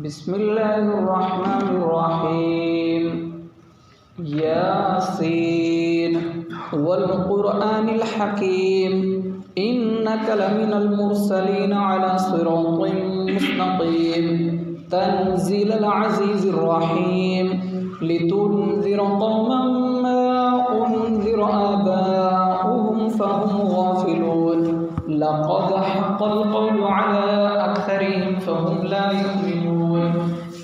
بسم الله الرحمن الرحيم. ياسين والقرآن الحكيم إنك لمن المرسلين على صراط مستقيم تنزيل العزيز الرحيم لتنذر قوما ما أنذر آباؤهم فهم غافلون لقد حق القول على أكثرهم فهم لا يؤمنون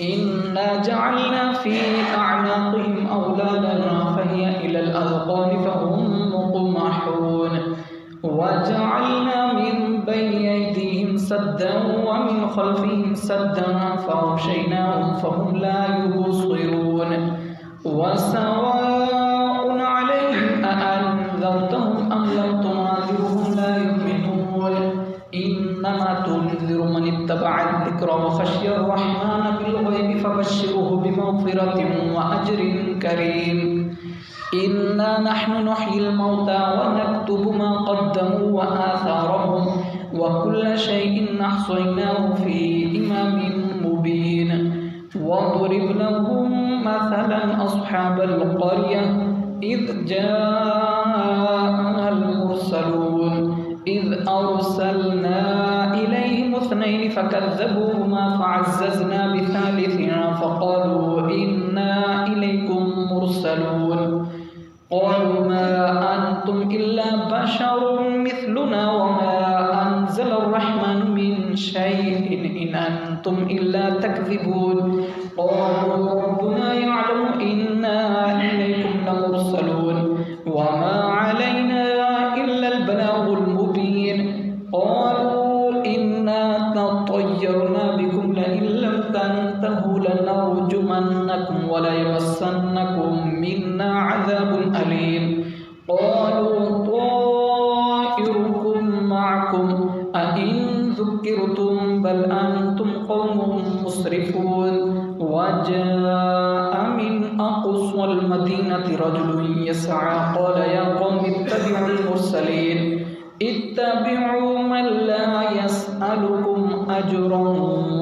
إنا جعلنا في أعناقهم أغلالا فهي إلى الأذقان فهم مقمحون وجعلنا من بين أيديهم سدا ومن خلفهم سدا فأغشيناهم فهم لا يبصرون وسواء عليهم أأنذرتهم أم لم تنذرهم لا يؤمنون إنما تنذر من اتبع الذكر وخشي الرحمن بالغيب فبشره بمغفرة وأجر كريم. إنا نحن نحيي الموتى ونكتب ما قدموا وآثارهم وكل شيء أحصيناه في إمام مبين. واضرب لهم مثلا أصحاب القرية إذ جاءها المرسلون إذ أرسلنا إليهم اثنين فكذبوهما فعززنا بثالث فقالوا إنا إليكم مرسلون قالوا ما أنتم إلا بشر مثلنا وما أنزل الرحمن من شيء إن أنتم إلا تكذبون قالوا ربنا يعلم إنا إليكم لمرسلون وما علينا إلا البلاغ المبين. قالوا إنا تطيرنا بكم لئن لم تنتهوا لنرجمنكم وليمسنكم منا عذاب أليم. قالوا طائركم معكم أئن ذكرتم بل أنتم قوم مسرفون. وجاء من أقصى المدينة رجل يسعى قال يا قوم اتبعوا المرسلين اتبعوا من لا يسألكم أجرا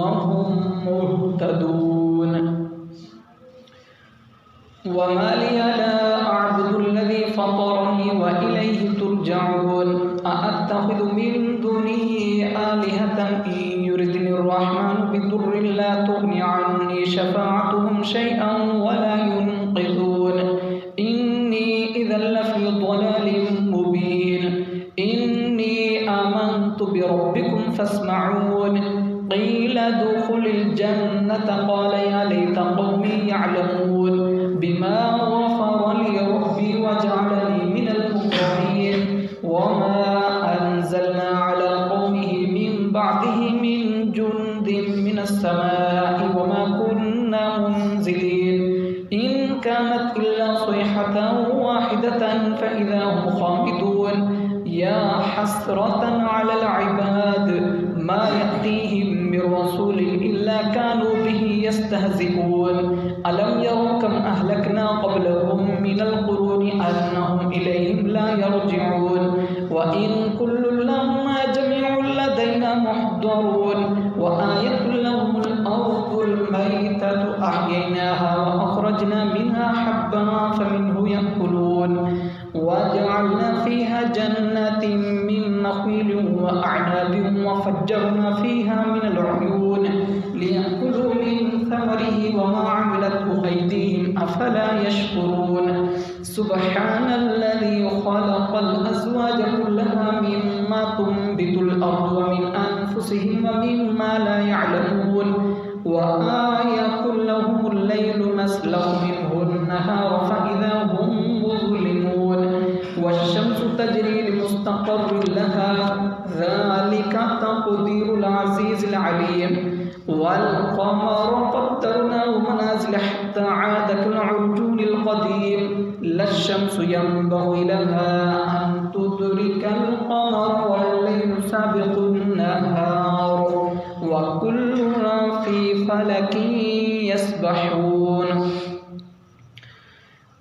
وهم مهتدون. وما لي لا أعبد الذي فطرني وإليه ترجعون أأتخذ من دونه آلهة إن يردني الرحمن بضر لا تغني عني شفاعتهم شيئا ولا ينقذون إني إذا لفي ضلال مبين. إني آمنت بربكم فاسمعون قيل ادخل الجنة قال يا ليت قومي يعلمون بما غفر لي ربي وجعلني من المكرمين. وما أنزلنا على قومه من بعده من جند من السماء وما كنا منزلين إن كانت إلا صيحة واحدة فإذا هم خامدون. يا حسرة على العباد ما يأتيهم من رسول إلا كانوا به يستهزئون. ألم يروا كم أهلكنا قبلهم من القرون أنهم إليهم لا يرجعون وإن كل لما جميع لدينا محضرون. وآية لهم الأرض الميتة أحييناها وأخرجنا منها حبا فمنه يأكلون. وجعلنا فيها جنات من نخيل وأعناب وفجرنا فيها من العيون ليأكلوا من ثمره وما عملته أيديهم أفلا يشكرون. سبحان الذي خلق الأزواج كلها مما تنبت الأرض ومن أنفسهم ومما لا يعلمون. وآية لهم الليل نسلخ منه النهار فإذا هم مظلمون. والشمس تجري لمستقر لها ذلك تقدير العزيز العليم. والقمر قدرناه منازل حتى عاد كالعرجون القديم لا الشمس ينبغي لها أن تدرك القمر والليل سابق النهار وكلنا في فلك يسبحون.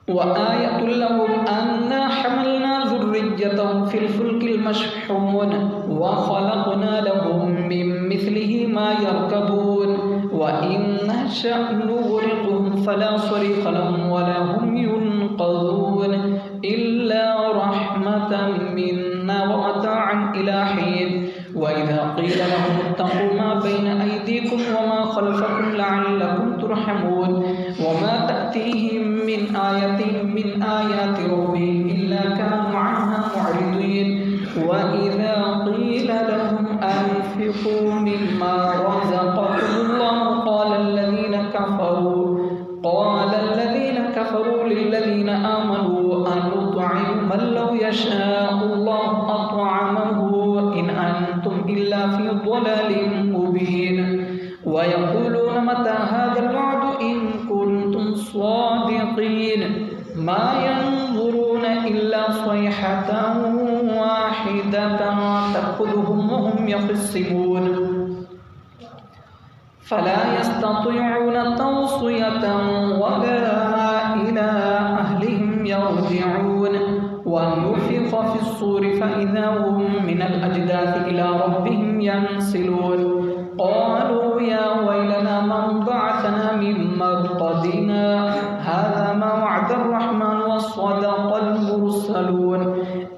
وآية لهم أنا حملنا ذريتهم في الفلك المشحون وخلقنا لهم من مثله ما يركبون وإن نشأ نغرقهم فلا صريخ لهم ولا هم ينقذون إلا رحمة منا ومتاعا إلى حين وإذا قيل لهم اتقوا ما بين أيديكم وما خلفكم لعلكم ترحمون وما تأتيهم من آية من آيات ربهم إلا كانوا عنها معرضين وإذا قيل لهم أنفقوا مما رزقكم الله قال الذين كفروا للذين آمنوا أنطعم من لو يشاء الله أطعمه إن أنتم إلا في ضلال مبين ويقولون متى هذا الوعد إن كنتم صادقين ما ينظرون إلا صيحة واحدة تأخذهم وهم يخصمون فلا يستطيعون توصية ولا إلى أهلهم يرجعون ونفخ في الصور فإذا هم من الأجداث إلى ربهم ينسلون قالوا يا ويلنا من بعثنا من مرقدنا هذا ما وعد الرحمن وصدق المرسلون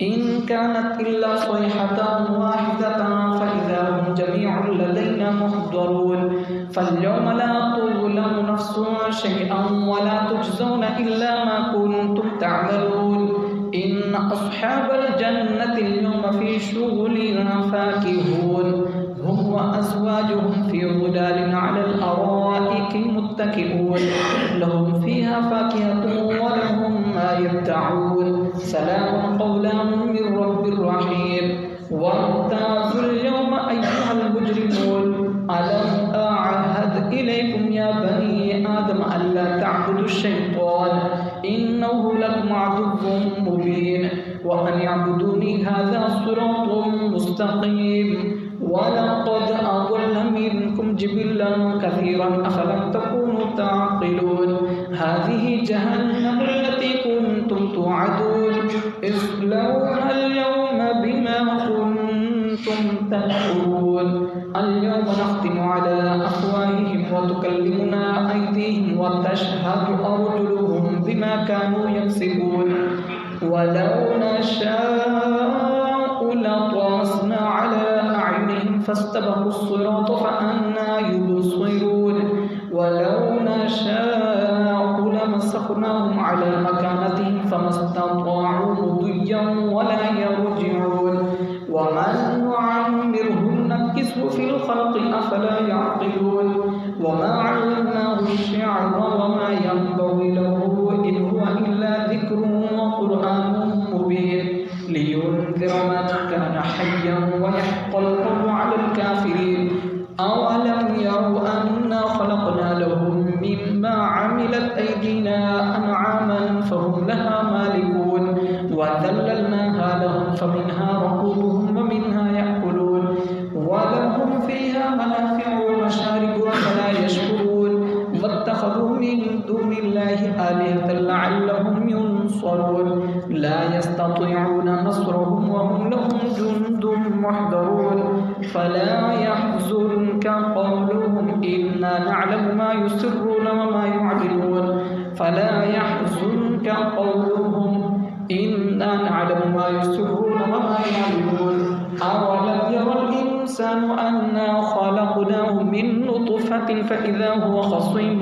إن كانت إلا صيحة واحدة فإذا هم جميع لدينا محضرون فاليوم لا تظلم نفس شيئا ولا تجزون إلا ما كنتم تعملون إن أصحاب الجنة اليوم في شغل فاكهون هم وأزواجهم في ظلال على الأرائك متكئون لهم فيها فاكهة ولهم ما يدعون سلام قولا من رب رحيم وامتازوا اليوم أيها المجرمون ألم أعهد إليكم يا بني آدم ألا تعبدوا الشيطان إنه لكم عدو مبين وأن يعبدوني هذا صراط مستقيم ولقد أضل منكم جبلا كثيرا أفلم تكونوا تعقلون هذه جهنم التي كنتم توعدون اصلوها اليوم بما كنتم تكفرون اليوم نختم على أفواههم وتكلمنا أيديهم وتشهد أرجلهم بما كانوا يكسبون ولو نشاء لطمسنا على أعينهم فاستبقوا الصراط فأنى يبصرون ولو نشاء لمسخناهم على مكانتهم فما استطاعوا مضيا ولا يرجعون ومن نعمره نكسه في الخلق أفلا يعقلون وما علمناه الشعر وما ينبغي له إن هو إلا ذكر وقرآن مبين لينذر من كان حيا ويحق القول على الكافرين أولم يروا أنا خلقنا لهم مما عملت أيدينا أنعاما فهم لها مالكون وذللناها لهم فمنها ركوبهم ومنها يأكلون ولهم فيها منافع ومشارب ولا يشكرون واتخذوا من دون الله آلهة لعلهم ينصرون لا يستطيعون نصرهم وهم لهم جند محضرون فلا يحزنك قولهم إنا نعلم ما يسرون وما يعلنون فلا يحزنك قولهم إنا نعلم ما يسرون وما يعلنون أولم يرى الإنسان أنا خلقناه من نطفة فإذا هو خصيم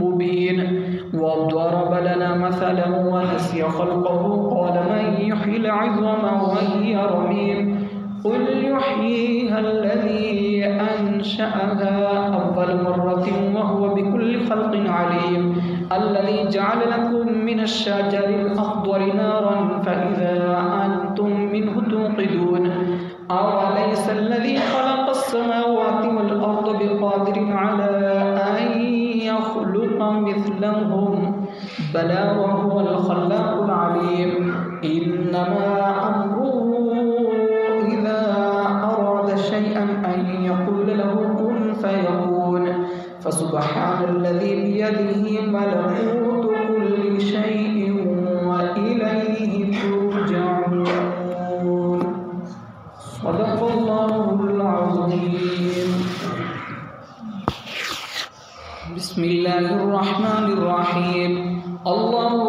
مبين وضرب لنا مثلا ونسي خلقه قال من يحيي العظام وهي رميم قل يحييها الذي أنشأها أول مرة وهو بكل خلق عليم الذي جعل لكم من الشجر الأخضر نارا فإذا أنتم منه توقدون أوليس الذي خلق السماوات والأرض بقادر على أن يخلق مثلهم بلى وهو الخلاق العليم إنما أمره إذا أراد شيئا أن يقول له كن فيكون فسبحان الذي بيده ملكوت كل شيء وإليه ترجعون صدق الله العظيم বিসমিল্লাহির রহমানির রহিম। আল্লাহু